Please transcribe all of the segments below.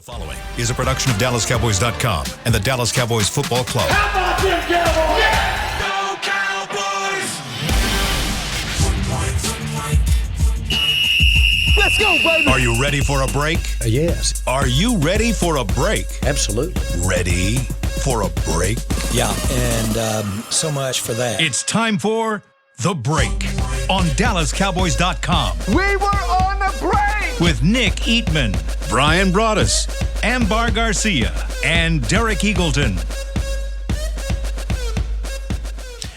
The following is a production of DallasCowboys.com and the Dallas Cowboys Football Club. How about them Cowboys? Yeah! Go Cowboys! Let's go, baby! Are you ready for a break? Yes. Are you ready for a break? Absolutely. Ready for a break? Yeah, and so much for that. It's time for The Break on DallasCowboys.com. We were on a break! With Nick Eatman, Brian Broaddus, Ambar Garcia, and Derek Eagleton.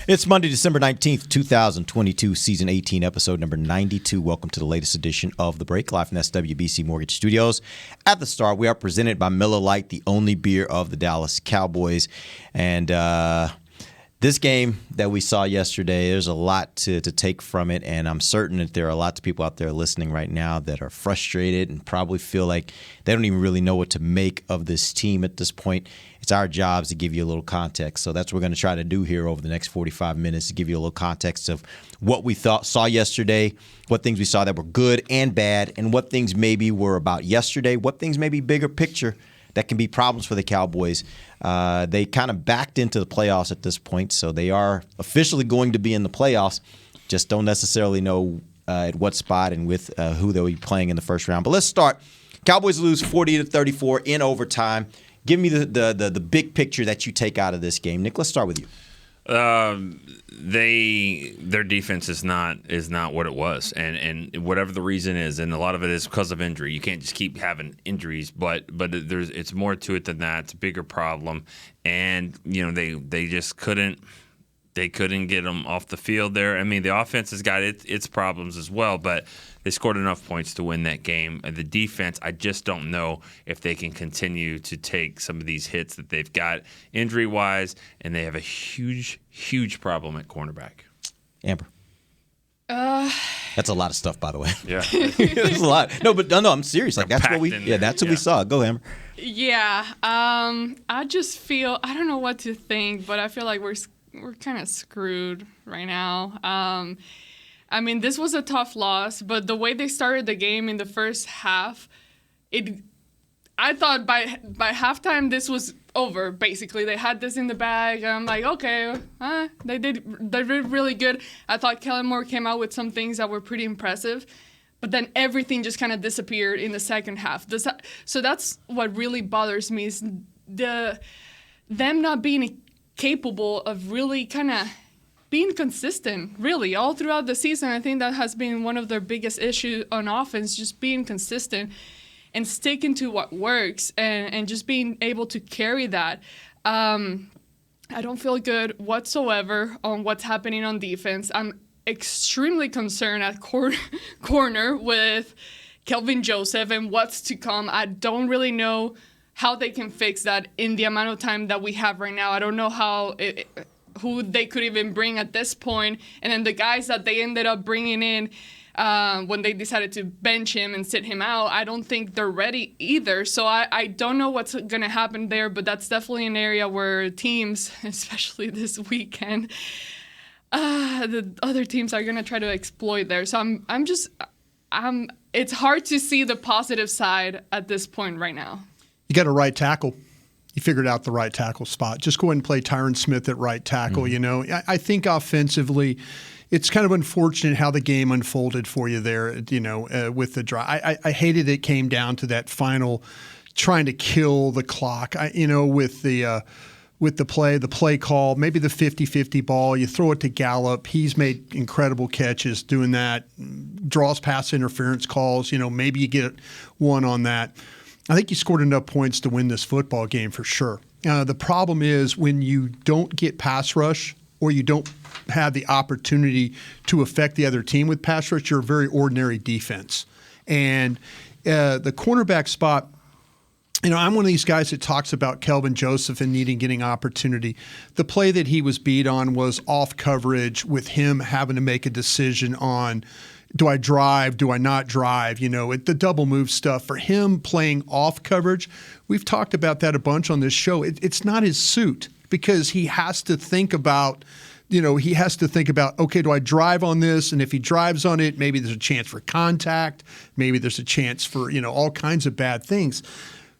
It's Monday, December 19th, 2022, Season 18, Episode number 92. Welcome to the latest edition of The Break, live from SWBC Mortgage Studios. At the start, we are presented by Miller Lite, the only beer of the Dallas Cowboys. And this game that we saw yesterday, there's a lot to take from it, and I'm certain that there are lots of people out there listening right now that are frustrated and probably feel like they don't even really know what to make of this team at this point. It's our jobs to give you a little context, so that's what we're going to try to do here over the next 45 minutes, to give you a little context of what we saw yesterday, what things we saw that were good and bad, and what things maybe were about yesterday, what things maybe bigger picture that can be problems for the Cowboys. They kind of backed into the playoffs at this point, so they are officially going to be in the playoffs. Just don't necessarily know at what spot and with who they'll be playing in the first round. But let's start. Cowboys lose 40-34 in overtime. Give me the big picture that you take out of this game. Nick, let's start with you. Their defense is not what it was, and whatever the reason is, and a lot of it is because of injury. You can't just keep having injuries, but it's more to it than that. It's a bigger problem, and they just couldn't get them off the field there. I mean, the offense has got its problems as well, but they scored enough points to win that game. And the defense, I just don't know if they can continue to take some of these hits that they've got injury-wise, and they have a huge, huge problem at cornerback. Amber. That's a lot of stuff, by the way. Yeah. That's a lot. No, I'm serious. Like, that's what we we saw. Go, Amber. Yeah. I just feel, I don't know what to think, but I feel like we're kind of screwed right now. I mean, this was a tough loss, but the way they started the game in the first half, I thought by halftime this was over, basically. They had this in the bag. I'm like, okay, they did really good. I thought Kellen Moore came out with some things that were pretty impressive, but then everything just kind of disappeared in the second half. So that's what really bothers me, is them not being capable of really kind of being consistent, really, all throughout the season. I think that has been one of their biggest issues on offense, just being consistent and sticking to what works and just being able to carry that. I don't feel good whatsoever on what's happening on defense. I'm extremely concerned at corner with Kelvin Joseph and what's to come. I don't really know how they can fix that in the amount of time that we have right now. I don't know who they could even bring at this point. And then the guys that they ended up bringing in when they decided to bench him and sit him out, I don't think they're ready either. So I don't know what's going to happen there, but that's definitely an area where teams, especially this weekend, the other teams are going to try to exploit there. So it's hard to see the positive side at this point right now. You got a right tackle. You figured out the right tackle spot. Just go ahead and play Tyron Smith at right tackle. Mm-hmm. I think offensively, it's kind of unfortunate how the game unfolded for you there, with the drive. I hated it came down to that final trying to kill the clock, with the play call, maybe the 50-50 ball. You throw it to Gallup. He's made incredible catches doing that, draws pass interference calls. Maybe you get one on that. I think you scored enough points to win this football game for sure. The problem is when you don't get pass rush or you don't have the opportunity to affect the other team with pass rush, you're a very ordinary defense. And the cornerback spot, I'm one of these guys that talks about Kelvin Joseph and getting opportunity. The play that he was beat on was off coverage with him having to make a decision on, do I drive? Do I not drive? The double move stuff. For him playing off coverage, we've talked about that a bunch on this show. It's not his suit because he has to think about, okay, do I drive on this? And if he drives on it, maybe there's a chance for contact. Maybe there's a chance for, all kinds of bad things.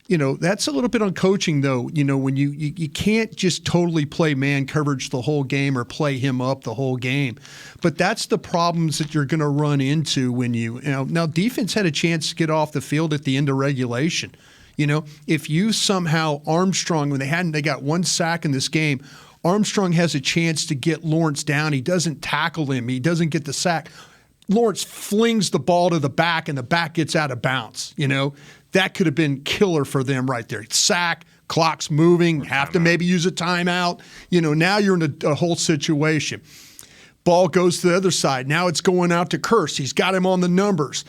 That's a little bit on coaching, though. When you can't just totally play man coverage the whole game or play him up the whole game. But that's the problems that you're going to run into when now defense had a chance to get off the field at the end of regulation. If you somehow Armstrong, when they got one sack in this game, Armstrong has a chance to get Lawrence down. He doesn't tackle him. He doesn't get the sack. Lawrence flings the ball to the back, and the back gets out of bounds. That could have been killer for them right there. Sack, clock's moving, have to maybe use a timeout. Now you're in a whole situation. Ball goes to the other side. Now it's going out to Curse. He's got him on the numbers.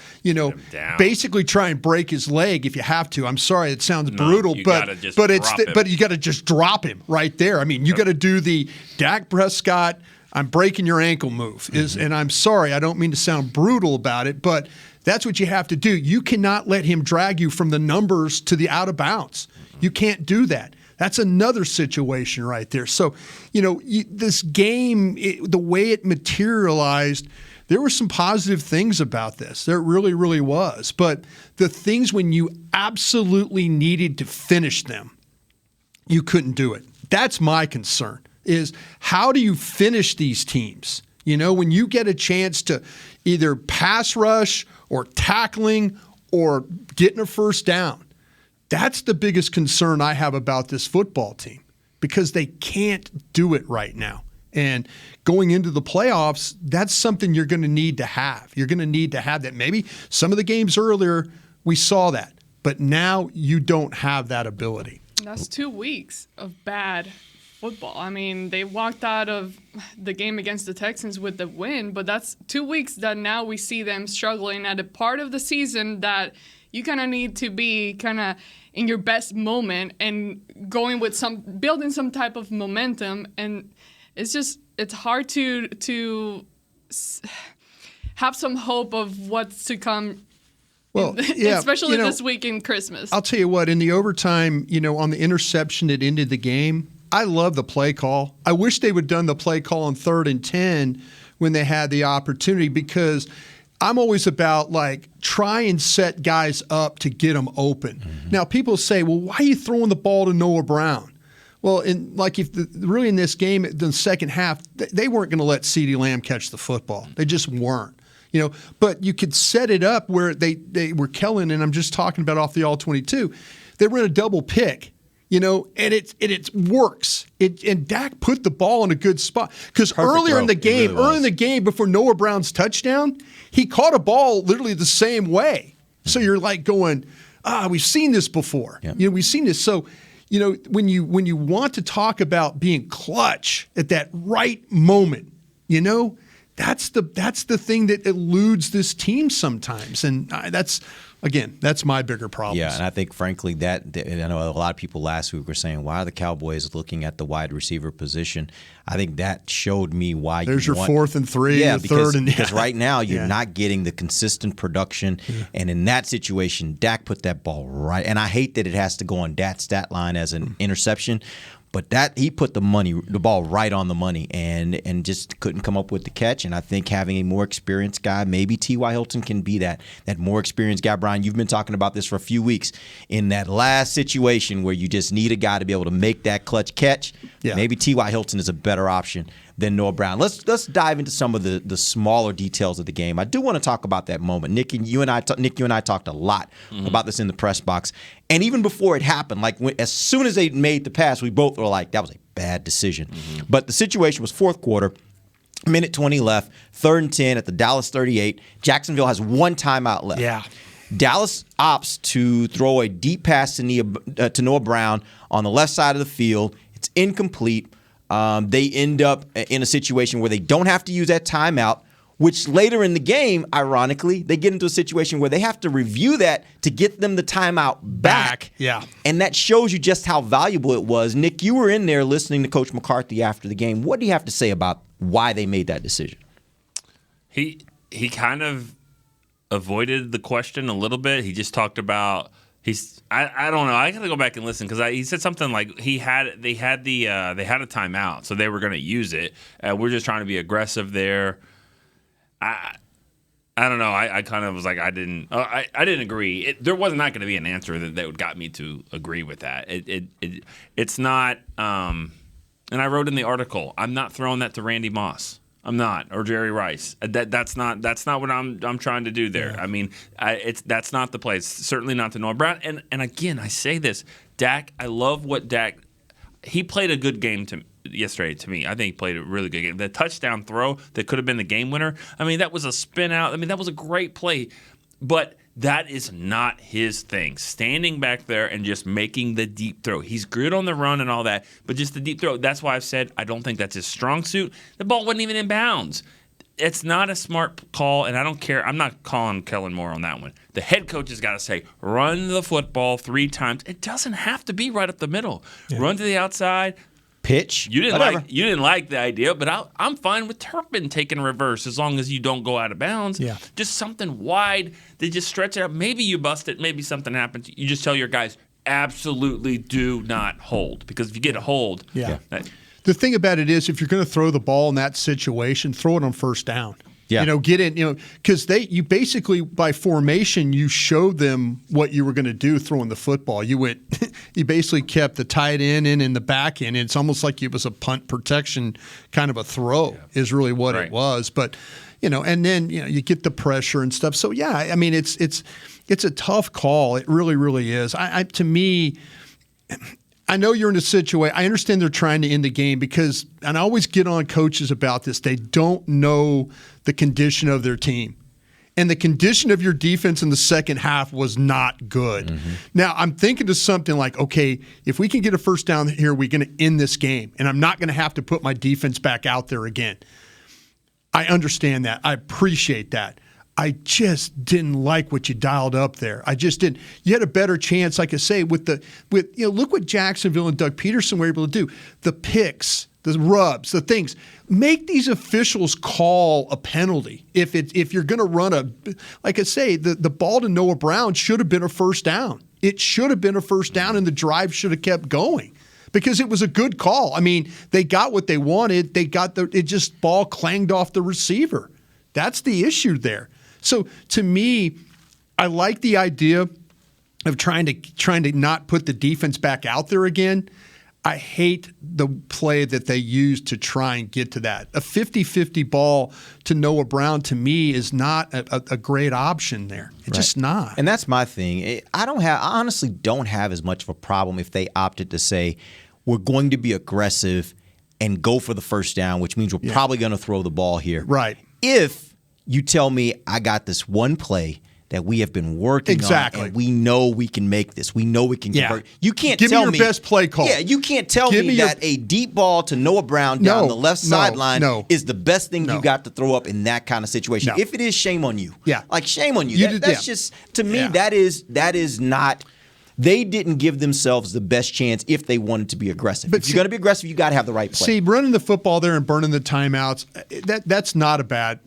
Basically try and break his leg if you have to. I'm sorry, it sounds brutal, but you got to just drop him right there. I mean, you got to do the Dak Prescott, I'm breaking your ankle move. And I'm sorry, I don't mean to sound brutal about it, but that's what you have to do. You cannot let him drag you from the numbers to the out of bounds. You can't do that. That's another situation right there. So, this game, the way it materialized, there were some positive things about this. There really, really was. But the things when you absolutely needed to finish them, you couldn't do it. That's my concern, is how do you finish these teams? When you get a chance to either pass rush or tackling or getting a first down. That's the biggest concern I have about this football team, because they can't do it right now. And going into the playoffs, that's something you're going to need to have. You're going to need to have that. Maybe some of the games earlier, we saw that. But now you don't have that ability. That's 2 weeks of bad football. I mean, they walked out of the game against the Texans with the win, but that's 2 weeks that now we see them struggling at a part of the season that you kind of need to be kind of in your best moment and going with building some type of momentum. And it's hard to have some hope of what's to come. Well, yeah, especially this week in Christmas. I'll tell you what, in the overtime, on the interception that ended the game, I love the play call. I wish they would have done the play call on 3rd and 10 when they had the opportunity, because I'm always about try and set guys up to get them open. Mm-hmm. Now people say, well, why are you throwing the ball to Noah Brown? Well, really in this game, in the second half, they weren't going to let CeeDee Lamb catch the football. They just weren't. But you could set it up where they were Kellen, and I'm just talking about off the all-22. They ran a double pick. And it works. And Dak put the ball in a good spot, because earlier in the game, before Noah Brown's touchdown, he caught a ball literally the same way. So you're going, we've seen this before. Yep. We've seen this. So, when you want to talk about being clutch at that right moment, that's the thing that eludes this team sometimes, and that's my bigger problem. Yeah, and I think, frankly, that I know a lot of people last week were saying, why are the Cowboys looking at the wide receiver position? I think that showed me why. There's your 4th and 3, because right now you're not getting the consistent production, and in that situation, Dak put that ball right. And I hate that it has to go on Dak's stat line as an interception. But that he put the ball right on the money, and just couldn't come up with the catch. And I think having a more experienced guy, maybe T.Y. Hilton can be that more experienced guy. Brian, you've been talking about this for a few weeks. In that last situation where you just need a guy to be able to make that clutch catch, maybe T.Y. Hilton is a better option than Noah Brown. Let's dive into some of the smaller details of the game. I do want to talk about that moment. Nick, you and I talked a lot about this in the press box. And even before it happened, as soon as they made the pass, we both were like, that was a bad decision. Mm-hmm. But the situation was fourth quarter, minute 20 left, 3rd and 10 at the Dallas 38. Jacksonville has one timeout left. Yeah. Dallas opts to throw a deep pass to Noah Brown on the left side of the field. It's incomplete. They end up in a situation where they don't have to use that timeout, which later in the game, ironically, they get into a situation where they have to review that to get them the timeout back. Yeah. And that shows you just how valuable it was. Nick, you were in there listening to Coach McCarthy after the game. What do you have to say about why they made that decision? He kind of avoided the question a little bit. He just talked about I don't know. I got to go back and listen, because he said something like they had a timeout, so they were going to use it. We're just trying to be aggressive there. I don't know. I kind of was like, I didn't agree. There was not going to be an answer that got me to agree with that. It's not. And I wrote in the article, I'm not throwing that to Randy Moss. I'm not, or Jerry Rice. That's not what I'm trying to do there. Yeah. I mean, that's not the play. It's certainly not to Noah Brown. And again, I say this, Dak. I love what Dak. He played a good game yesterday to me. I think he played a really good game. The touchdown throw that could have been the game winner. I mean, that was a spin out. I mean, that was a great play, but that is not his thing. Standing back there and just making the deep throw. He's good on the run and all that, but just the deep throw. That's why I've said I don't think that's his strong suit. The ball wasn't even in bounds. It's not a smart call, and I don't care. I'm not calling Kellen Moore on that one. The head coach has got to say, run the football 3 times. It doesn't have to be right up the middle. Yeah. Run to the outside. Pitch. You didn't like the idea, but I'm fine with Turpin taking reverse as long as you don't go out of bounds. Yeah. Just something wide that just stretch it out. Maybe you bust it. Maybe something happens. You just tell your guys, absolutely do not hold, because if you get a hold, the thing about it is, if you're going to throw the ball in that situation, throw it on first down. Yeah. Get in, because you basically, by formation, you showed them what you were going to do throwing the football. You basically kept the tight end in the back end. It's almost like it was a punt protection kind of a throw is really what it was. But, and then, you get the pressure and stuff. So, yeah, I mean, it's a tough call. It really, really is. To me, I know you're in a situation. I understand they're trying to end the game and I always get on coaches about this. They don't know the condition of their team. And the condition of your defense in the second half was not good. Mm-hmm. Now, I'm thinking of something like, okay, if we can get a first down here, we're going to end this game. And I'm not going to have to put my defense back out there again. I understand that. I appreciate that. I just didn't like what you dialed up there. I just didn't. You had a better chance, like I say, with look what Jacksonville and Doug Peterson were able to do. The picks, the rubs, the things. Make these officials call a penalty. If you're going to run like I say, the ball to Noah Brown should have been a first down. It should have been a first down, and the drive should have kept going. Because it was a good call. I mean, they got what they wanted. It just ball clanged off the receiver. That's the issue there. So to me, I like the idea of trying to not put the defense back out there again. I hate the play that they used to try and get to that. A 50-50 ball to Noah Brown, to me, is not a great option there. It's just not. And that's my thing. I honestly don't have as much of a problem if they opted to say, we're going to be aggressive and go for the first down, which means we're probably going to throw the ball here. Right. If you tell me I got this one play that we have been working on, and we know we can make this. We know we can convert. You can't Give tell me your best play call. Yeah, you can't tell me that a deep ball to Noah Brown down the left sideline is the best thing you got to throw up in that kind of situation. If it is, shame on you. Yeah. Like, shame on you. That's just, to me, that is not – they didn't give themselves the best chance if they wanted to be aggressive. But if you're going to be aggressive, you got to have the right play. See, running the football there and burning the timeouts, that's not bad.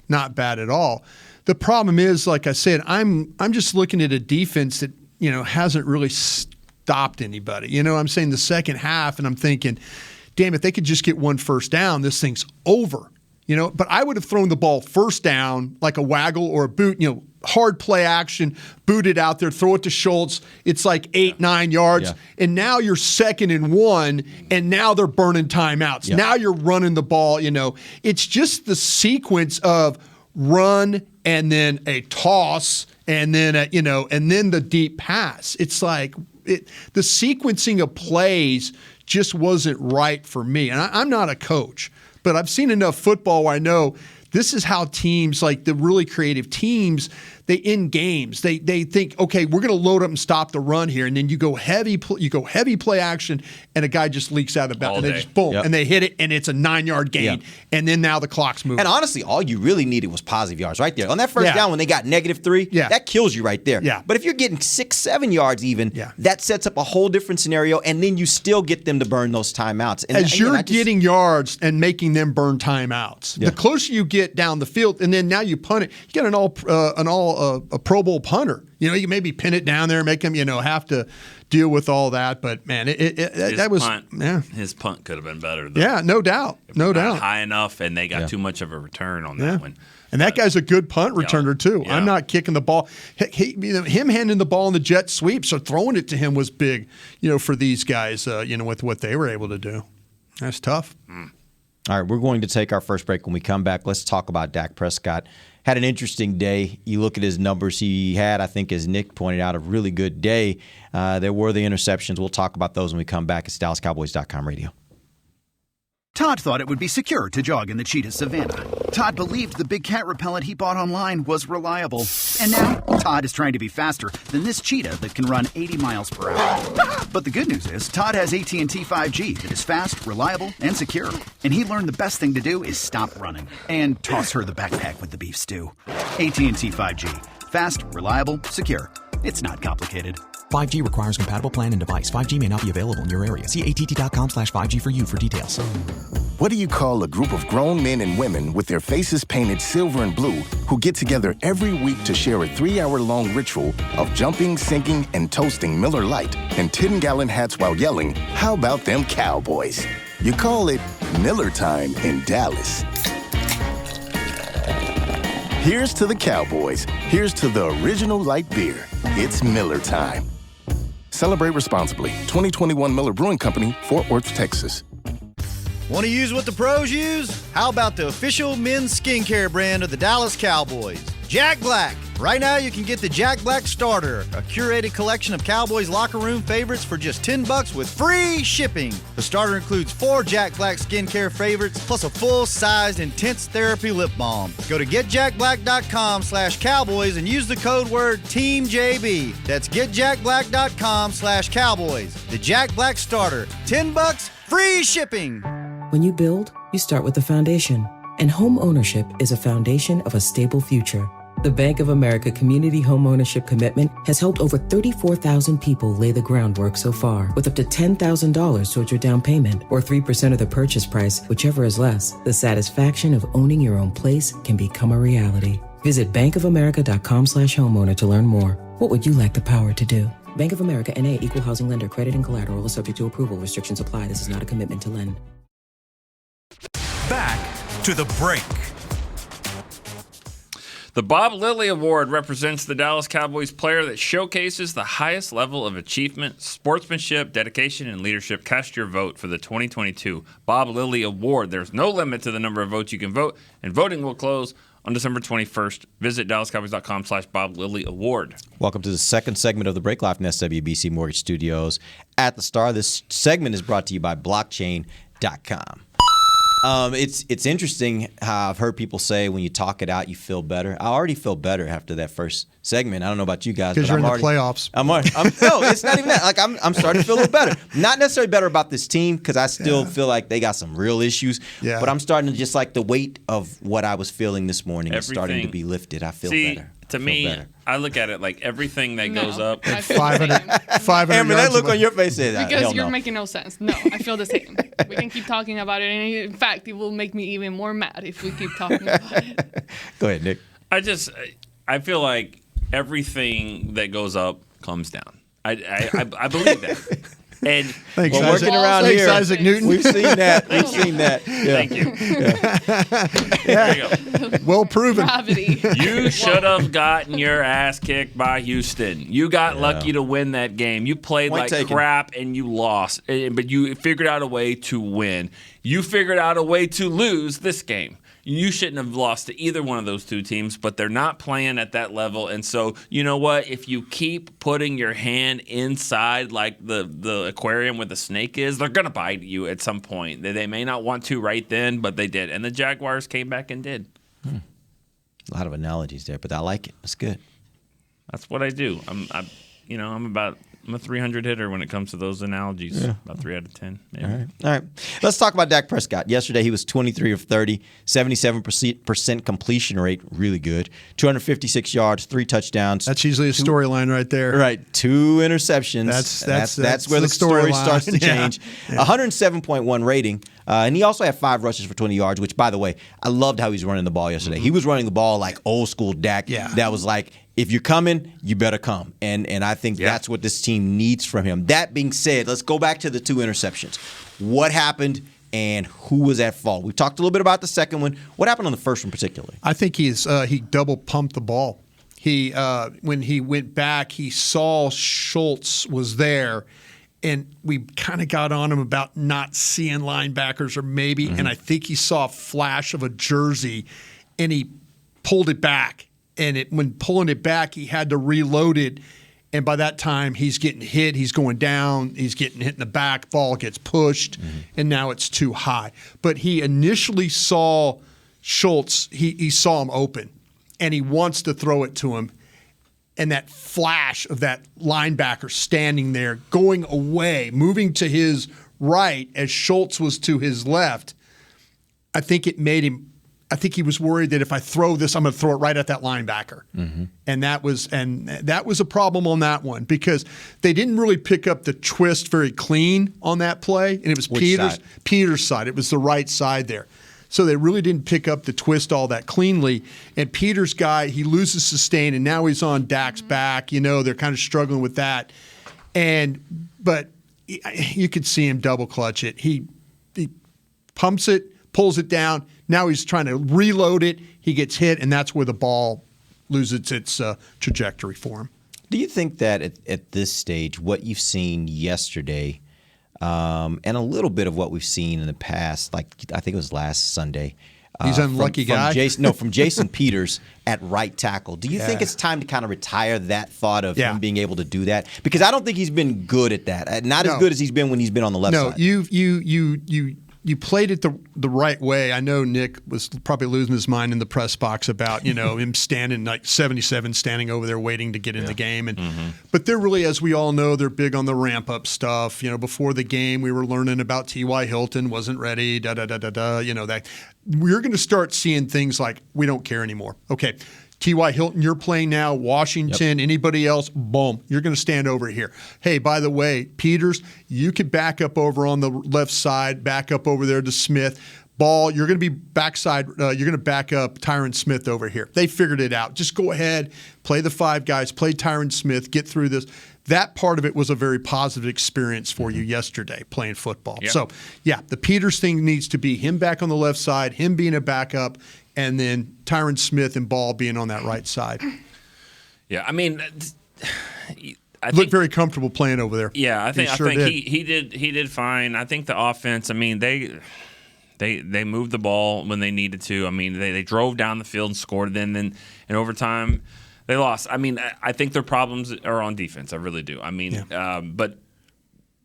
Not bad at all. The problem is, like I said, I'm just looking at a defense that, hasn't really stopped anybody. I'm saying the second half, and I'm thinking, damn, if they could just get one first down, this thing's over. But I would have thrown the ball first down like a waggle or a boot, hard play action, boot it out there, throw it to Schultz. It's like 8-9 yards. Yeah. And now you're 2nd and 1, and now they're burning timeouts. Yeah. Now you're running the ball. It's just the sequence of run and then a toss and then and then the deep pass. It's like the sequencing of plays just wasn't right for me. And I'm not a coach, but I've seen enough football where I know this is how teams, like the really creative teams, they end games. They think, okay, we're going to load up and stop the run here, and then you go heavy play action, and a guy just leaks out of bounds, and they just boom, and they hit it, and it's a 9-yard gain, and then now the clock's moving. And honestly, all you really needed was positive yards right there on that first down when they got -3. That kills you right there. Yeah. But if you're getting 6-7 yards even, that sets up a whole different scenario, and then you still get them to burn those timeouts. And as you're getting yards and making them burn timeouts, the closer you get down the field, and then now you punt it, you got a Pro Bowl punter. You can maybe pin it down there, make him, have to deal with all that. But man, his punt could have been better. Yeah, no doubt, no doubt. High enough, and they got too much of a return on that one. And that guy's a good punt returner, too. Yeah. I'm not kicking the ball. Him handing the ball in the jet sweeps or throwing it to him was big, for these guys, with what they were able to do. That's tough. All right, we're going to take our first break. When we come back, let's talk about Dak Prescott. Had an interesting day. You look at his numbers. He had, I think, as Nick pointed out, a really good day. There were the interceptions. We'll talk about those when we come back. It's DallasCowboys.com radio. Todd thought it would be secure to jog in the cheetah savanna. Todd believed the big cat repellent he bought online was reliable. And now, Todd is trying to be faster than this cheetah that can run 80 miles per hour. But the good news is, Todd has AT&T 5G that is fast, reliable, and secure. And he learned the best thing to do is stop running and toss her the backpack with the beef stew. AT&T 5G. Fast, reliable, secure. It's not complicated. 5G requires compatible plan and device. 5G may not be available in your area. See att.com/5G for you for details. What do you call a group of grown men and women with their faces painted silver and blue who get together every week to share a 3-hour-long ritual of jumping, singing, and toasting Miller Lite in 10-gallon hats while yelling, "How about them Cowboys?" You call it Miller Time in Dallas. Here's to the Cowboys. Here's to the original light beer. It's Miller Time. Celebrate responsibly. 2021 Miller Brewing Company, Fort Worth, Texas. Want to use what the pros use? How about the official men's skincare brand of the Dallas Cowboys, Jack Black? Right now, you can get the Jack Black Starter, a curated collection of Cowboys locker room favorites for just $10 with free shipping. The starter includes 4 Jack Black skincare favorites, plus a full-sized intense therapy lip balm. Go to getjackblack.com/Cowboys and use the code word TEAMJB. That's getjackblack.com/Cowboys. The Jack Black Starter, $10, free shipping. When you build, you start with the foundation. And home ownership is a foundation of a stable future. The Bank of America Community Home Ownership Commitment has helped over 34,000 people lay the groundwork so far, with up to $10,000 towards your down payment or 3% of the purchase price, whichever is less. The satisfaction of owning your own place can become a reality. Visit bankofamerica.com/homeowner to learn more. What would you like the power to do? Bank of America N.A. Equal Housing Lender. Credit and collateral is subject to approval. Restrictions apply. This is not a commitment to lend. Back to the break. The Bob Lilly Award represents the Dallas Cowboys player that showcases the highest level of achievement, sportsmanship, dedication, and leadership. Cast your vote for the 2022 Bob Lilly Award. There's no limit to the number of votes you can vote, and voting will close on December 21st. Visit DallasCowboys.com/Bob Lilly Award. Welcome to the second segment of the Break Live in SWBC Mortgage Studios at the Star. This segment is brought to you by Blockchain.com. It's interesting how I've heard people say when you talk it out, you feel better. I already feel better after that first segment. I don't know about you guys, because you're in the playoffs. No, it's not even that. Like I'm starting to feel a little better. Not necessarily better about this team because I still feel like they got some real issues. Yeah. But I'm starting to just like the weight of what I was feeling this morning is starting to be lifted. I feel better. To me, I look at it like everything that goes up. 500 Amber, that look on your face says that. Because you're making no sense. No, I feel the same. We can keep talking about it. And in fact, it will make me even more mad if we keep talking about it. Go ahead, Nick. I feel like everything that goes up comes down. I believe that. And thanks, working around here, Isaac Newton. We've seen that. We've seen that. Yeah. Thank you. There you go. Well proven. Gravity. You should have gotten your ass kicked by Houston. You got lucky to win that game. You played Point like taken. crap and you lost, but you figured out a way to win. You figured out a way to lose this game. You shouldn't have lost to either one of those two teams, but they're not playing at that level. And so, you know what? If you keep putting your hand inside like the aquarium where the snake is, they're going to bite you at some point. They may not want to right then, but they did. And the Jaguars came back and did. A lot of analogies there, but I like it. That's good. That's what I do. I'm a 300 hitter when it comes to those analogies. Yeah. About 3 out of 10. Maybe. All right. Let's talk about Dak Prescott. Yesterday, he was 23 of 30, 77% completion rate, really good. 256 yards, 3 touchdowns. That's usually a storyline right there. Right, 2 interceptions. That's where the story starts to change. Yeah. 107.1 rating. And he also had 5 rushes for 20 yards, which, by the way, I loved how he was running the ball yesterday. Mm-hmm. He was running the ball like old school Dak. Yeah. That was like, if you're coming, you better come. And I think that's what this team needs from him. That being said, let's go back to the 2 interceptions. What happened and who was at fault? We talked a little bit about the second one. What happened on the first one particularly? I think he double pumped the ball. He when he went back, he saw Schultz was there, and we kind of got on him about not seeing linebackers or maybe, and I think he saw a flash of a jersey, and he pulled it back. And when pulling it back, he had to reload it. And by that time, he's getting hit. He's going down. He's getting hit in the back. Ball gets pushed, and now it's too high. But he initially saw Schultz. He saw him open, and he wants to throw it to him. And that flash of that linebacker standing there, going away, moving to his right as Schultz was to his left, I think it made him. I think he was worried that if I throw this, I'm going to throw it right at that linebacker. And that was a problem on that one because they didn't really pick up the twist very clean on that play. And it was Peters' side. It was the right side there. So they really didn't pick up the twist all that cleanly. And Peters' guy, he loses sustain, and now he's on Dak's back. They're kind of struggling with that. But you could see him double clutch it. He pumps it, pulls it down. Now he's trying to reload it. He gets hit, and that's where the ball loses its trajectory for him. Do you think that at this stage, what you've seen yesterday and a little bit of what we've seen in the past, like I think it was last Sunday. He's an unlucky guy? From Jason Peters at right tackle. Do you think it's time to kind of retire that thought of him being able to do that? Because I don't think he's been good at that. Not as good as he's been when he's been on the left side. No, you played it the right way. I know Nick was probably losing his mind in the press box about him standing like 77, standing over there waiting to get in the game. But they're really, as we all know, they're big on the ramp up stuff. Before the game, we were learning about T.Y. Hilton wasn't ready. That we're going to start seeing things like we don't care anymore. Okay. T.Y. Hilton, you're playing now. Washington, anybody else, boom, you're going to stand over here. Hey, by the way, Peters, you could back up over on the left side, back up over there to Smith. Ball, you're going to be backside. You're going to back up Tyron Smith over here. They figured it out. Just go ahead, play the five guys, play Tyron Smith, get through this. That part of it was a very positive experience for you yesterday playing football. Yep. So, the Peters thing needs to be him back on the left side, him being a backup, and then Tyron Smith and Ball being on that right side. Yeah, I mean, I looked very comfortable playing over there. Yeah, I think he did fine. I think the offense. I mean, they moved the ball when they needed to. I mean, they drove down the field and scored. Then in overtime, they lost. I mean, I think their problems are on defense. I really do. I mean, but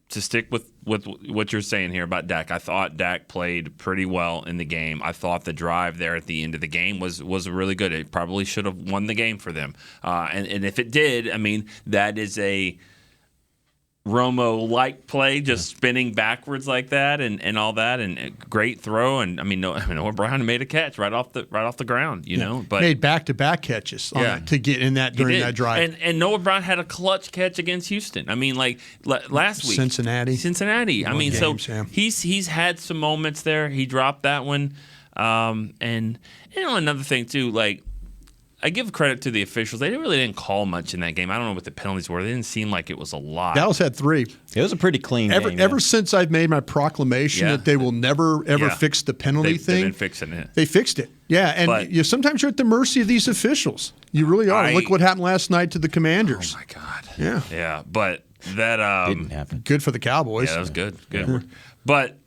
to stick with what you're saying here about Dak, I thought Dak played pretty well in the game. I thought the drive there at the end of the game was really good. It probably should have won the game for them. And if it did, I mean, that is a Romo-like play, just spinning backwards like that and all that, and a great throw. And I mean, Noah Brown made a catch right off the ground, but made back-to-back catches to get in that during that drive. And Noah Brown had a clutch catch against Houston. I mean, like last week, Cincinnati. I mean, games, he's had some moments there. He dropped that one, and another thing too, like. I give credit to the officials. They really didn't call much in that game. I don't know what the penalties were. They didn't seem like it was a lot. Dallas had 3. It was a pretty clean game. Ever since I've made my proclamation that they will never, ever fix the penalty thing. They've been fixing it. They fixed it. Yeah, and sometimes you're at the mercy of these officials. You really are. Look what happened last night to the Commanders. Oh, my God. Yeah. Yeah, but that didn't happen. Good for the Cowboys. Yeah, that was good. Good. But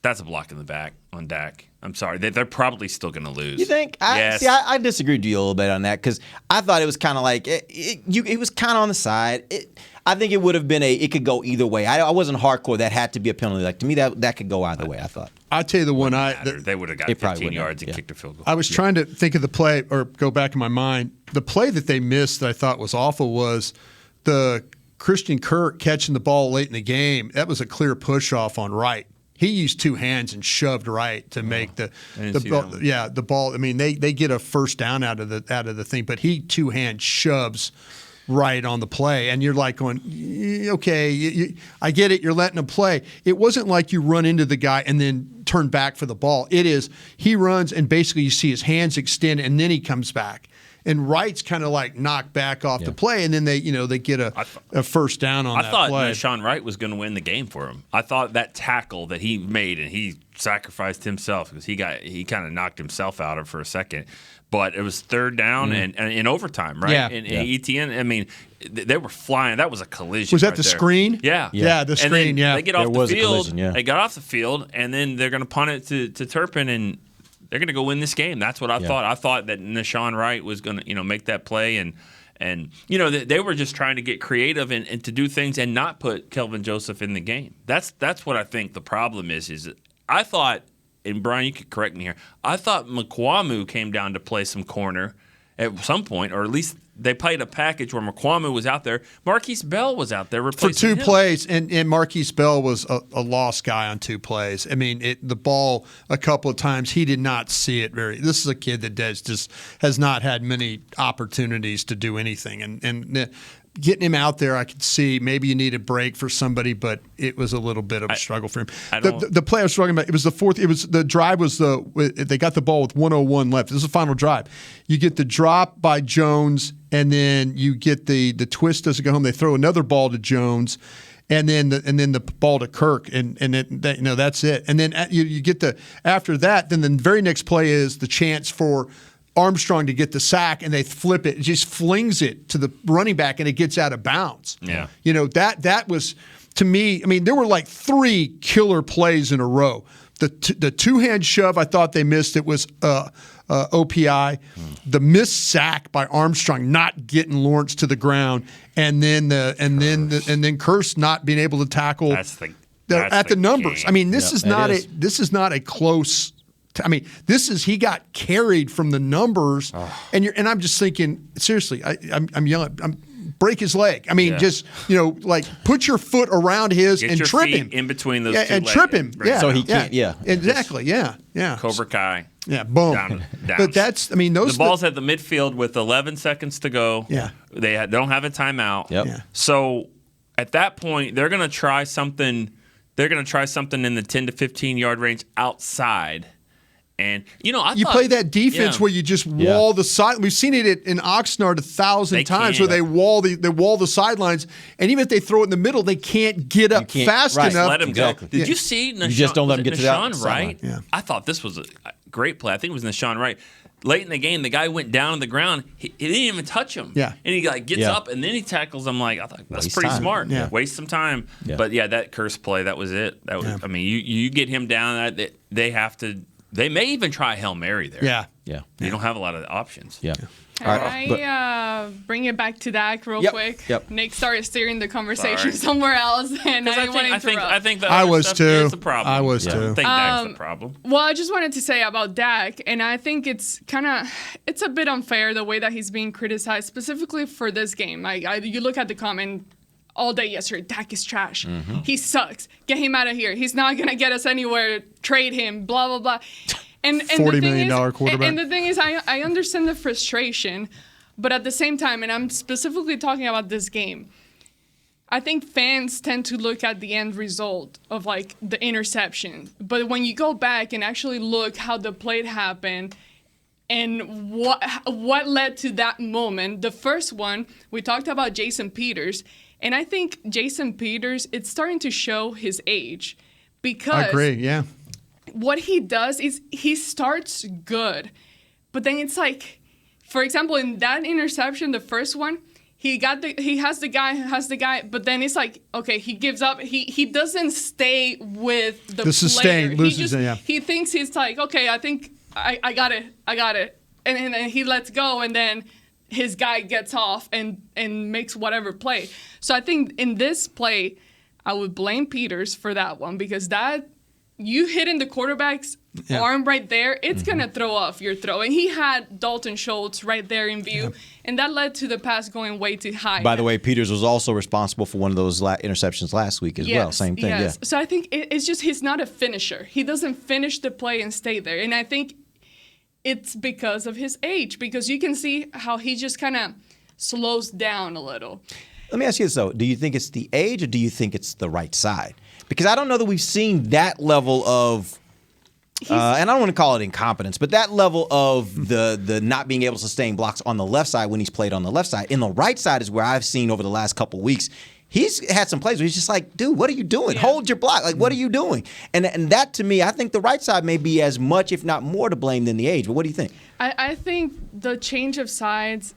that's a block in the back on Dak. I'm sorry. They're probably still going to lose. You think? Yes. I disagreed with you a little bit on that because I thought it was kind of like it was kind of on the side. I think it would have been it could go either way. I wasn't hardcore. That had to be a penalty. Like to me, that could go either way. I thought. I'll tell you the one they would have got 15 yards and kicked a field goal. I was trying to think of the play or go back in my mind. The play that they missed that I thought was awful was the Christian Kirk catching the ball late in the game. That was a clear push off on right. He used 2 hands and shoved right to make the ball. I mean, they get a first down out of the thing, but he 2-hand shoves right on the play, and you're like going, okay, I get it. You're letting him play. It wasn't like you run into the guy and then turn back for the ball. It is he runs and basically you see his hands extend and then he comes back. and Wright's kind of like knocked back off the play, and then they get a first down on that play. I thought Nashawn Wright was going to win the game for him. I thought that tackle that he made, and he sacrificed himself because he kind of knocked himself out of it for a second. But it was third down and in overtime, right? Yeah. And ETN, I mean, they were flying. That was a collision. Was that right the there. screen? Yeah. The screen, They get off the field. Collision, They got off the field, and then they're going to punt it to Turpin, and they're going to go win this game. That's what I thought. I thought that Nashawn Wright was going to, make that play, and they were just trying to get creative and to do things and not put Kelvin Joseph in the game. That's what I think the problem is I thought, and Brian, you could correct me here, I thought Mukwamu came down to play some corner at some point, or at least they played a package where Mukwamu was out there. Marquise Bell was out there replacing for two him. plays, and Marquise Bell was a lost guy on 2 plays. I mean, the ball a couple of times, he did not see it very. This is a kid that just has not had many opportunities to do anything, and getting him out there, I could see maybe you need a break for somebody, but it was a little bit of a struggle for him. The play I was talking about, it was the fourth. It was the drive was they got the ball with 1:01 left. This is the final drive. You get the drop by Jones, and then you get the twist doesn't go home. They throw another ball to Jones, and then the ball to Kirk, and that's it. And then you get after that. Then the very next play is the chance for Armstrong to get the sack, and they flip it. It just flings it to the running back, and it gets out of bounds. Yeah. That was, to me, I mean, there were like 3 killer plays in a row. The two-hand shove, I thought they missed. It was OPI. The missed sack by Armstrong, not getting Lawrence to the ground, and then Kearse not being able to tackle at the numbers. Game. I mean, this is not a close. I mean, he got carried from the numbers, and I'm just thinking, seriously, I'm yelling, break his leg. I mean, just like put your foot around his Get and your trip feet him in between those two and legs. trip him. Right. Yeah, So he can't. Yeah, exactly. Yeah. Cobra Kai. Yeah, boom. Down. But that's, I mean, those. The ball's at the midfield with 11 seconds to go. Yeah. They don't have a timeout. Yep. Yeah. So at that point, they're going to try something. They're going to try something in the 10 to 15 yard range outside. And you play that defense where you just wall the side. We've seen it in Oxnard 1,000 times where they wall the sidelines, and even if they throw it in the middle, they can't get up fast enough. Let him go. Did you see? You just don't let him get to that Nashawn Wright. Yeah. I thought this was a great play. I think it was Nashawn Wright. Late in the game, the guy went down on the ground. He didn't even touch him. Yeah. And he gets up and then he tackles him. I thought that's Waste pretty time. smart. Yeah. Waste some time. Yeah. But that Kearse play, that was it. That was. I mean, you get him down. They have to. They may even try Hail Mary there. Yeah. You don't have a lot of options. Yeah. Can I bring it back to Dak real quick? Yep. Nick started steering the conversation somewhere else, and I didn't want to interrupt. I think that I was too. is a problem. I was too. I think that's the problem. Well, I just wanted to say about Dak, and I think it's a bit unfair the way that he's being criticized, specifically for this game. You look at the comment all day yesterday, Dak is trash. Mm-hmm. He sucks. Get him out of here. He's not going to get us anywhere. Trade him, blah, blah, blah. And $40 million quarterback. And the thing is, I understand the frustration, but at the same time, and I'm specifically talking about this game, I think fans tend to look at the end result of like the interception. But when you go back and actually look how the play happened and what led to that moment, the first one, we talked about Jason Peters. And I think Jason Peters, it's starting to show his age because I agree, yeah. What he does is he starts good, but then it's like, for example, in that interception, the first one, he has the guy, but then it's like, okay, he gives up. He doesn't stay with the sustain, player. loses it, yeah. He thinks he's like, okay, I think I got it, and then he lets go, and then his guy gets off and makes whatever play. So I think in this play, I would blame Peters for that one because that you hitting the quarterback's arm right there, it's going to throw off your throw. And he had Dalton Schultz right there in view, and that led to the pass going way too high. By the way, Peters was also responsible for one of those interceptions last week as well. Same thing, yeah. So I think it's just he's not a finisher. He doesn't finish the play and stay there. And I think it's because of his age, because you can see how he just kind of slows down a little. Let me ask you this, though. Do you think it's the age or do you think it's the right side? Because I don't know that we've seen that level of and I don't want to call it incompetence, but that level of the not being able to sustain blocks on the left side when he's played on the left side. In the right side is where I've seen over the last couple weeks, he's had some plays where he's just like, dude, what are you doing? Hold your block. Like, what are you doing? And that, to me, I think the right side may be as much, if not more, to blame than the age. But what do you think? I think the change of sides,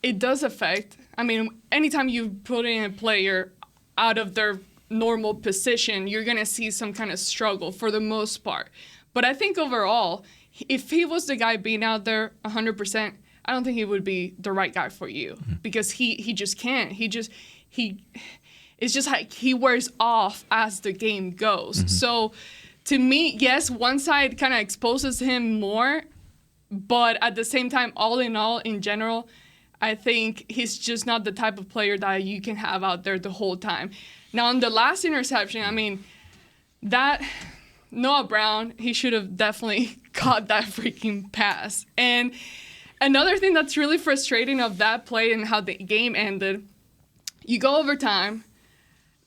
it does affect. I mean, anytime you put in a player out of their normal position, you're going to see some kind of struggle for the most part. But I think overall, if he was the guy being out there 100%, I don't think he would be the right guy for you because he just can't. It's just like he wears off as the game goes. So to me, yes, one side kind of exposes him more, but at the same time, all in all, in general, I think he's just not the type of player that you can have out there the whole time. Now, on the last interception, I mean, that Noah Brown, he should have definitely caught that freaking pass. And another thing that's really frustrating of that play and how the game ended, you go overtime,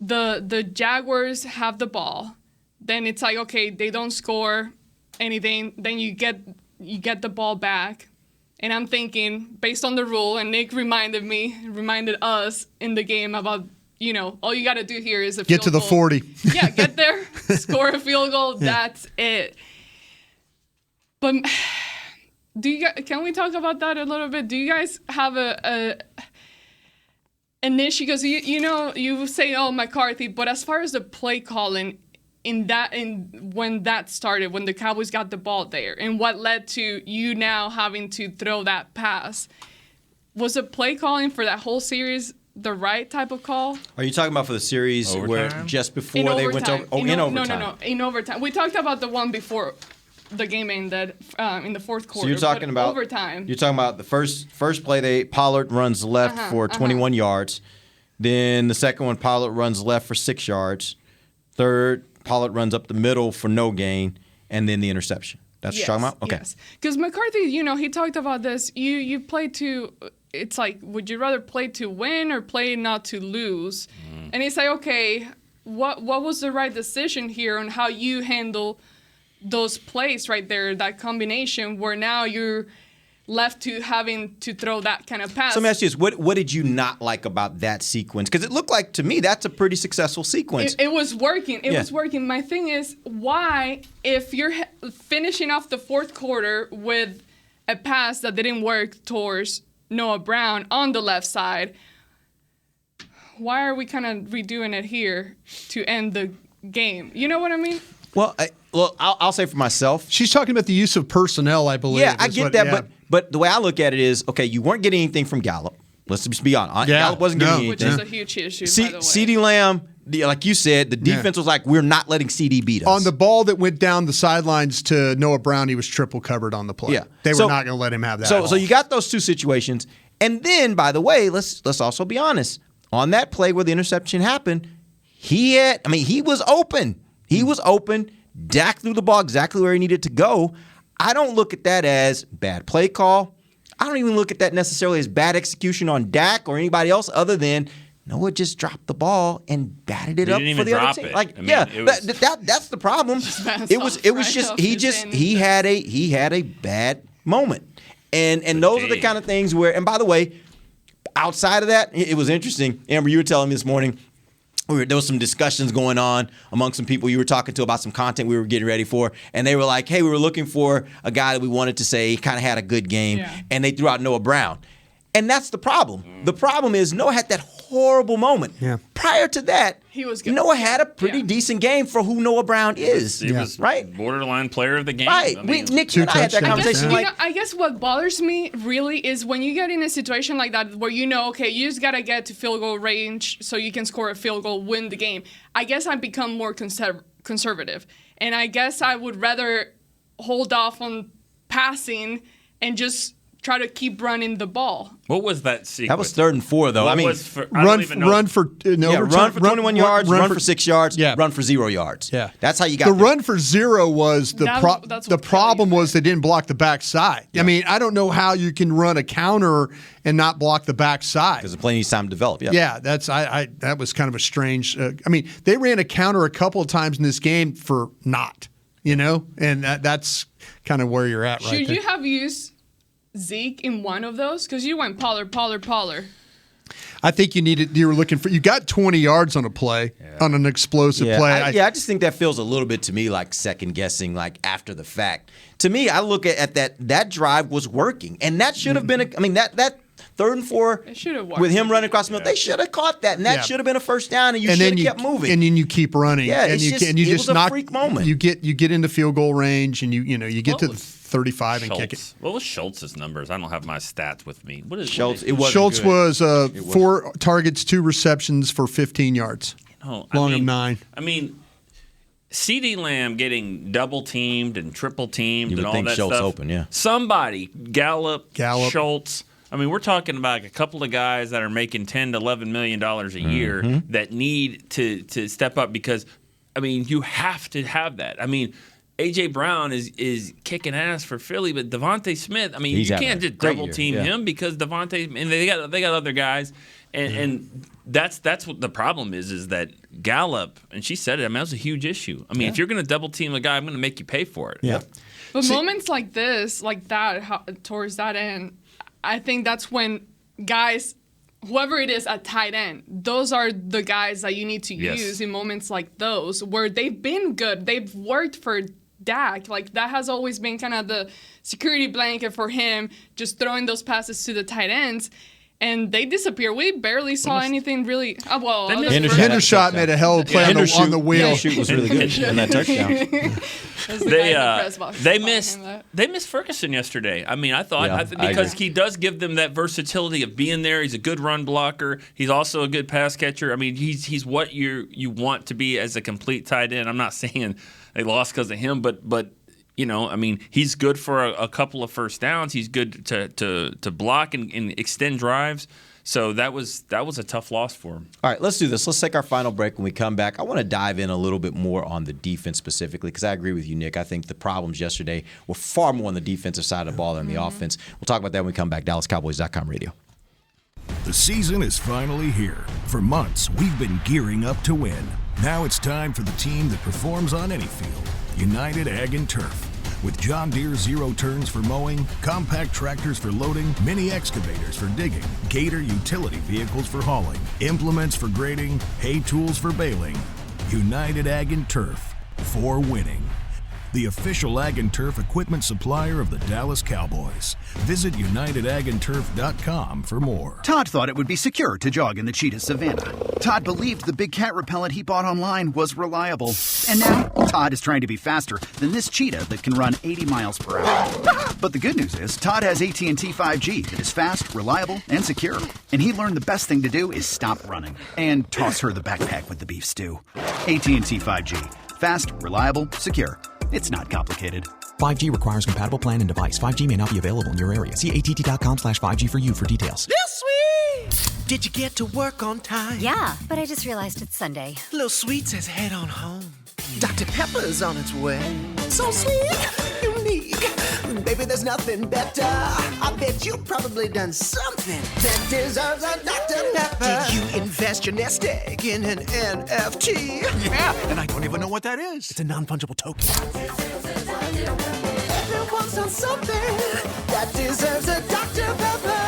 the Jaguars have the ball, then it's like, okay, they don't score anything, then you get the ball back. And I'm thinking, based on the rule, and Nick reminded us in the game about, all you got to do here is a get to the 40. Yeah, get there, score a field goal. Yeah. That's it. But can we talk about that a little bit? Do you guys have an issue? Because you say, oh, McCarthy, but as far as the play calling when that started, when the Cowboys got the ball there, and what led to you now having to throw that pass, was the play calling for that whole series the right type of call? Are you talking about for the series where just before they went to in overtime? No, in overtime. We talked about the one before the game ended in the fourth quarter. So you're talking about overtime. You're talking about the first play. Pollard runs left for 21 yards. Then the second one, Pollard runs left for 6 yards. Third, Pollard runs up the middle for no gain, and then the interception. That's what you're talking about? Okay. Yes. Because McCarthy, he talked about this. You play to. It's like, would you rather play to win or play not to lose? And it's like, okay, what was the right decision here on how you handle those plays right there, that combination where now you're left to having to throw that kind of pass? So let me ask you this. What did you not like about that sequence? Because it looked like, to me, that's a pretty successful sequence. It was working. It was working. My thing is, why, if you're finishing off the fourth quarter with a pass that didn't work towards Noah Brown on the left side, why are we kind of redoing it here to end the game? You know what I mean? Well, I'll say for myself. She's talking about the use of personnel, I believe. Yeah, I get that, yeah. But the way I look at it is, okay, you weren't getting anything from Gallup. Let's just be honest. Yeah. Gallup wasn't getting anything. Which is a huge issue, by the way. CeeDee Lamb, like you said, the defense was like, we're not letting CD beat us. On the ball that went down the sidelines to Noah Brown, he was triple covered on the play. Yeah. They were not going to let him have that. So you got those two situations. And then, by the way, let's also be honest. On that play where the interception happened, he was open. He was open. Dak threw the ball exactly where he needed to go. I don't look at that as bad play call. I don't even look at that necessarily as bad execution on Dak or anybody else other than Noah just dropped the ball and batted it up for the other team. That's the problem. It was just he had a bad moment. And those are the kind of things where, and by the way, outside of that, it was interesting. Amber, you were telling me this morning, there was some discussions going on among some people you were talking to about some content we were getting ready for, and they were like, hey, we were looking for a guy that we wanted to say kind of had a good game, and they threw out Noah Brown. And that's the problem. The problem is Noah had that horrible moment. Yeah. Prior to that, he was good. Noah had a pretty decent game for who Noah Brown is. He was right? Borderline player of the game. Right. Nick, you and I had that conversation. I guess what bothers me really is when you get in a situation like that where okay, you just got to get to field goal range so you can score a field goal, win the game. I guess I've become more conservative. And I guess I would rather hold off on passing and just try to keep running the ball. What was that sequence? That was 3rd and 4, though. Run for 21 yards, run for 6 yards, run for 0 yards. Yeah, that's how you got the run for 0 was the problem was they didn't block the backside. Yeah. I mean, I don't know how you can run a counter and not block the backside because the play needs time to develop. Yeah, that was kind of a strange. They ran a counter a couple of times in this game for not. and that's kind of where you're at right Should there. you have used Zeke in one of those? Because you went Pollard. I think you were looking for, you got 20 yards on a play, on an explosive play. I just think that feels a little bit to me like second guessing, like after the fact. To me, I look at that drive was working, and that should have been, that 3rd and 4 with him running across the middle, they should have caught that, and that should have been a first down, and you should have kept moving. And then you keep running. Yeah, and it was a freak moment. You get into field goal range, and you get to the 35 and kick it. What was Schultz's numbers? I don't have my stats with me. What is Schultz? Schultz was 4 targets, 2 receptions for 15 yards. Long of 9. I mean, CeeDee Lamb getting double teamed and triple teamed and all that Schultz stuff. Open, yeah. Somebody, Gallup, Schultz. I mean, we're talking about a couple of guys that are making $10 to $11 million a year that need to step up because, I mean, you have to have that. I mean, A.J. Brown is kicking ass for Philly, but Devontae Smith, I mean, you can't just double team him because Devontae, and they got other guys, and that's what the problem is that Gallup, and she said it, I mean, that was a huge issue. I mean, if you're going to double team a guy, I'm going to make you pay for it. Yeah. But moments like this, like that, towards that end, I think that's when guys, whoever it is at tight end, those are the guys that you need to use in moments like those where they've been good. They've worked for Dak. Like, that has always been kind of the security blanket for him, just throwing those passes to the tight ends. And they disappear. We barely saw anything really. Hendershot made a hell of a play on the wheel. Hendershot was really good in that touchdown. They missed Ferguson yesterday. I mean, I thought because he does give them that versatility of being there. He's a good run blocker. He's also a good pass catcher. I mean, he's what you want to be as a complete tight end. I'm not saying they lost because of him, but I mean, he's good for a couple of first downs. He's good to block and extend drives. So that was a tough loss for him. All right, let's do this. Let's take our final break. When we come back, I want to dive in a little bit more on the defense specifically because I agree with you, Nick. I think the problems yesterday were far more on the defensive side of the ball than the offense. We'll talk about that when we come back. DallasCowboys.com radio. The season is finally here. For months, we've been gearing up to win. Now it's time for the team that performs on any field, United Ag and Turf. With John Deere zero turns for mowing, compact tractors for loading, mini excavators for digging, Gator utility vehicles for hauling, implements for grading, hay tools for baling. United Ag and Turf, for winning. The official Ag and Turf equipment supplier of the Dallas Cowboys. Visit UnitedAgAndTurf.com for more. Todd thought it would be secure to jog in the cheetah savanna. Todd believed the big cat repellent he bought online was reliable. And now, Todd is trying to be faster than this cheetah that can run 80 miles per hour. But the good news is, Todd has AT&T 5G that is fast, reliable, and secure. And he learned the best thing to do is stop running and toss her the backpack with the beef stew. AT&T 5G. Fast, reliable, secure. It's not complicated. 5G requires compatible plan and device. 5G may not be available in your area. See att.com/5G for you for details. This sweet! Did you get to work on time? Yeah, but I just realized it's Sunday. Little Sweet says head on home. Dr. Pepper's on its way. So sweet, unique. Baby, there's nothing better. I bet you've probably done something that deserves a Dr. Pepper. Did you invest your nest egg in an NFT? Yeah, and I don't even know what that is. It's a non-fungible token. Everyone's done something that deserves a Dr. Pepper.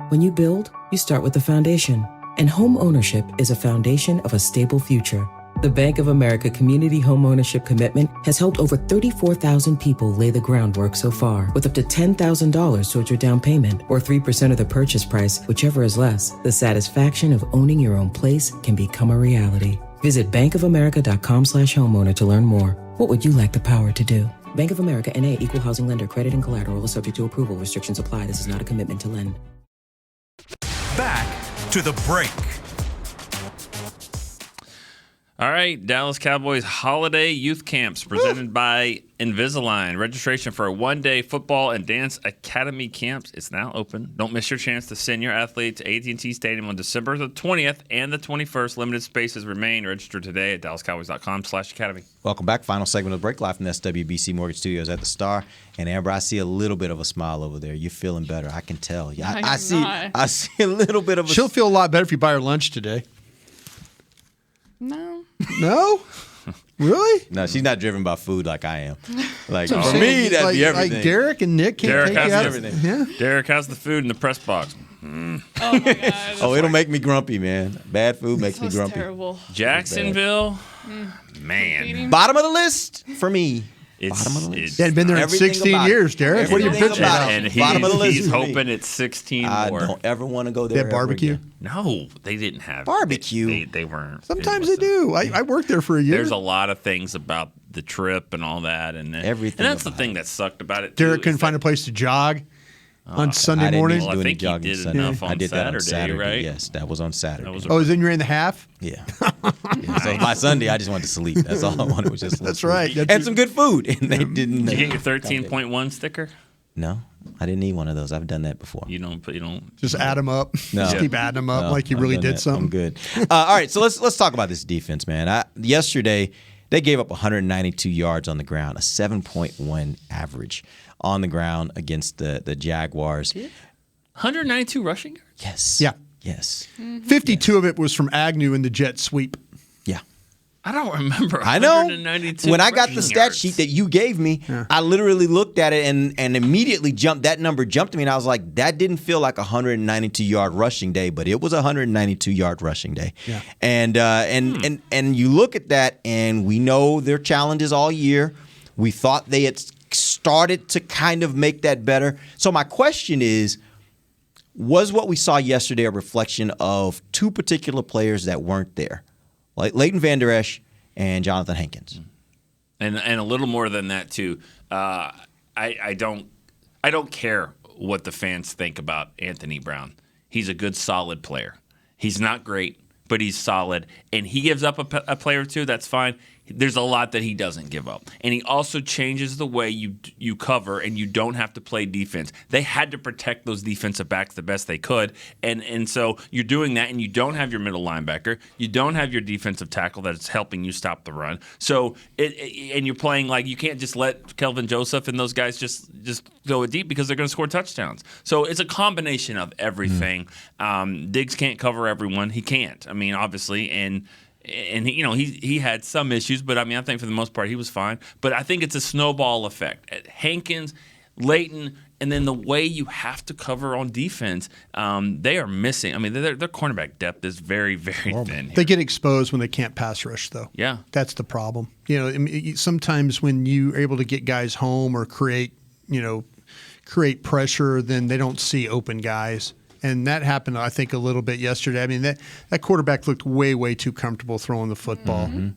When you build, you start with the foundation. And home ownership is a foundation of a stable future. The Bank of America Community Homeownership Commitment has helped over 34,000 people lay the groundwork so far, with up to $10,000 towards your down payment or 3% of the purchase price, whichever is less. The satisfaction of owning your own place can become a reality. Visit bankofamerica.com/homeowner to learn more. What would you like the power to do? Bank of America N.A. Equal Housing Lender. Credit and collateral is subject to approval. Restrictions apply. This is not a commitment to lend. Back to the break. All right, Dallas Cowboys holiday youth camps presented by Invisalign. Registration for a one-day football and dance academy camps is now open. Don't miss your chance to send your athlete to AT&T Stadium on December the 20th and the 21st. Limited spaces remain. Register today at DallasCowboys.com/academy. Welcome back. Final segment of the break, live from the SWBC Mortgage Studios at the Star. And Amber, I see a little bit of a smile over there. You're feeling better. I can tell. I see a little bit of a... She'll feel a lot better if you buy her lunch today. No. No? Really? No, she's not driven by food like I am. Like So for I'm me, saying, that'd be everything. Like Derek and Nick can't Derek take you has out. everything. Yeah. Derek has the food in the press box. Oh, it'll make me grumpy, man. Bad food makes me grumpy. Terrible. Jacksonville, man. Bottom of the list for me. It's, Bottom of the list. They hadn't been there in Everything 16 about it. years, Derek. What are you Everything bitching about about? it. And Bottom of the list he's for me. hoping it's 16 I more. don't ever want to go They there. have ever barbecue? again. No, they didn't have Barbecue. They weren't. Sometimes they do. I worked there for a year. There's a lot of things about the trip and all that, and Everything And that's the about thing that sucked about it. Derek too, couldn't is find a place to jog on Sunday I didn't morning. do Well, I any think he jogging did Sunday. enough on I did that on Saturday, Saturday, right? yes. That was on Saturday. was Oh, then you're in the half? Yeah. Yeah, so by Sunday, I just wanted to sleep. That's all I wanted was just sleep. That's right. And some good food. And they didn't. Did you get your 13.1 sticker? No, I didn't need one of those. I've done that before. You don't. Just add them up. No. Just keep adding them up No, like you I've really done did that. something. I'm good. All right, so let's talk about this defense, man. Yesterday, they gave up 192 yards on the ground, a 7.1 average on the ground against the Jaguars. 192 rushing yards? Yes. Yeah. Yes. 52 of it was from Agnew in the jet sweep. Yeah. I don't remember. I know. 192 When I got the rushing stat yards. sheet that you gave me, I literally looked at it and immediately jumped. That number jumped to me, and I was like, that didn't feel like a 192-yard rushing day, but it was a 192-yard rushing day. Yeah. And you look at that, and we know their challenges all year. We thought they had started to kind of make that better. So my question is, was what we saw yesterday a reflection of two particular players that weren't there, like Leighton Vander Esch and Jonathan Hankins? And a little more than that too. I don't care what the fans think about Anthony Brown. He's a good, solid player. He's not great, but he's solid. And he gives up a player or two. That's fine. There's a lot that he doesn't give up. And he also changes the way you cover, and you don't have to play defense. They had to protect those defensive backs the best they could. And so you're doing that, and you don't have your middle linebacker. You don't have your defensive tackle that's helping you stop the run. So and you're playing like you can't just let Kelvin Joseph and those guys just throw it deep because they're going to score touchdowns. So it's a combination of everything. Diggs can't cover everyone. He can't. I mean, obviously, and he had some issues, but I mean, I think for the most part he was fine. But I think it's a snowball effect. At Hankins, Leighton, and then the way you have to cover on defense, they are missing. I mean, their cornerback depth is very, very thin here. They get exposed when they can't pass rush, though. Yeah. That's the problem. I mean, sometimes when you're able to get guys home or create pressure, then they don't see open guys. And that happened, I think, a little bit yesterday. I mean, that quarterback looked way, way too comfortable throwing the football, and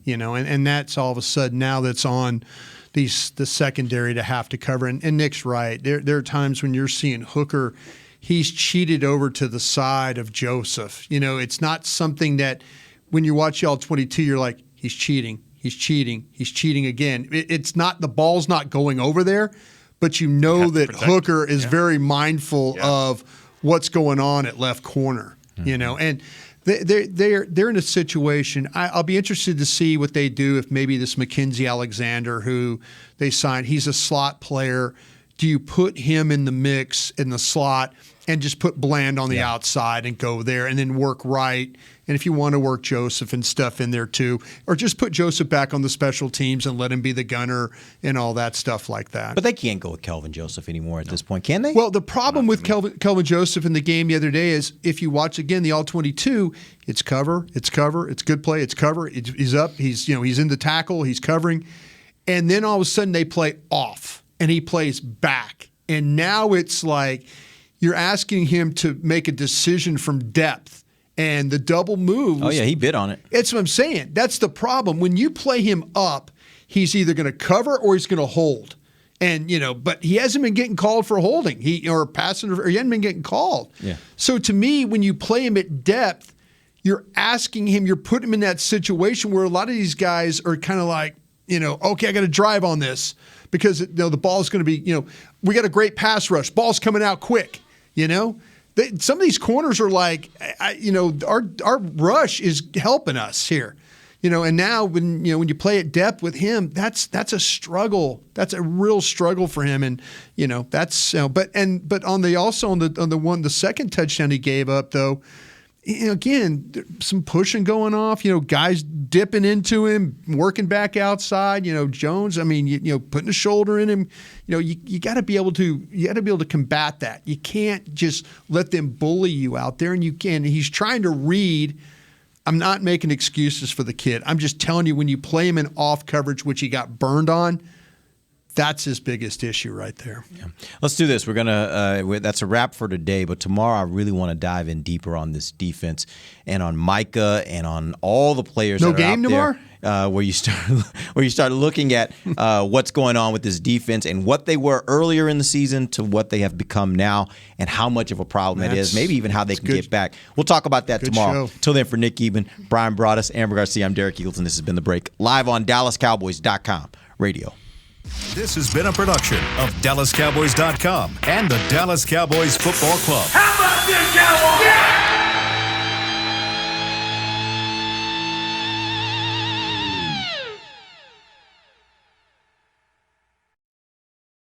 that's all of a sudden now that's on the secondary to have to cover. And Nick's right. There are times when you're seeing Hooker, he's cheated over to the side of Joseph. It's not something that when you watch y'all 22, you're like, he's cheating again. It's not, the ball's not going over there, but that Hooker is very mindful of what's going on at left corner, and they're in a situation. I'll be interested to see what they do if maybe this Mackenzie Alexander, who they signed, he's a slot player. Do you put him in the mix in the slot and just put Bland on the outside and go there and then work right? And if you want to work Joseph and stuff in there too, or just put Joseph back on the special teams and let him be the gunner and all that stuff like that. But they can't go with Kelvin Joseph anymore at this point, can they? Well, the problem with Kelvin Joseph in the game the other day is if you watch again the All-22, it's cover, it's good play, it's cover, he's up, he's in the tackle, he's covering, and then all of a sudden they play off and he plays back. And now it's like you're asking him to make a decision from depth. And the double move. Oh, yeah, he bid on it. That's what I'm saying. That's the problem. When you play him up, he's either going to cover or he's going to hold. And, but he hasn't been getting called for holding. He hasn't been getting called. Yeah. So to me, when you play him at depth, you're asking him, you're putting him in that situation where a lot of these guys are kind of like, okay, I got to drive on this because the ball's going to be, we got a great pass rush. Ball's coming out quick, Some of these corners are like, our rush is helping us here, And now when you play at depth with him, that's a struggle. That's a real struggle for him, and that's but on the second touchdown he gave up though, again, some pushing going off, guys dipping into him, working back outside, Jones, putting a shoulder in him, you got to be able to combat that. You can't just let them bully you out there, and he's trying to read. I'm not making excuses for the kid. I'm just telling you, when you play him in off coverage, which he got burned on, that's his biggest issue right there. Yeah. Let's do this. We're gonna. That's a wrap for today. But tomorrow, I really want to dive in deeper on this defense and on Micah and on all the players. No that are game out tomorrow. There, where you start looking at what's going on with this defense and what they were earlier in the season to what they have become now, and how much of a problem it is. Maybe even how they can get back. We'll talk about that tomorrow. Till then, for Nick Eben, Brian Broaddus, Amber Garcia, I'm Derek Eagles, and this has been The Break, live on DallasCowboys.com radio. This has been a production of DallasCowboys.com and the Dallas Cowboys Football Club. How about this, Cowboys?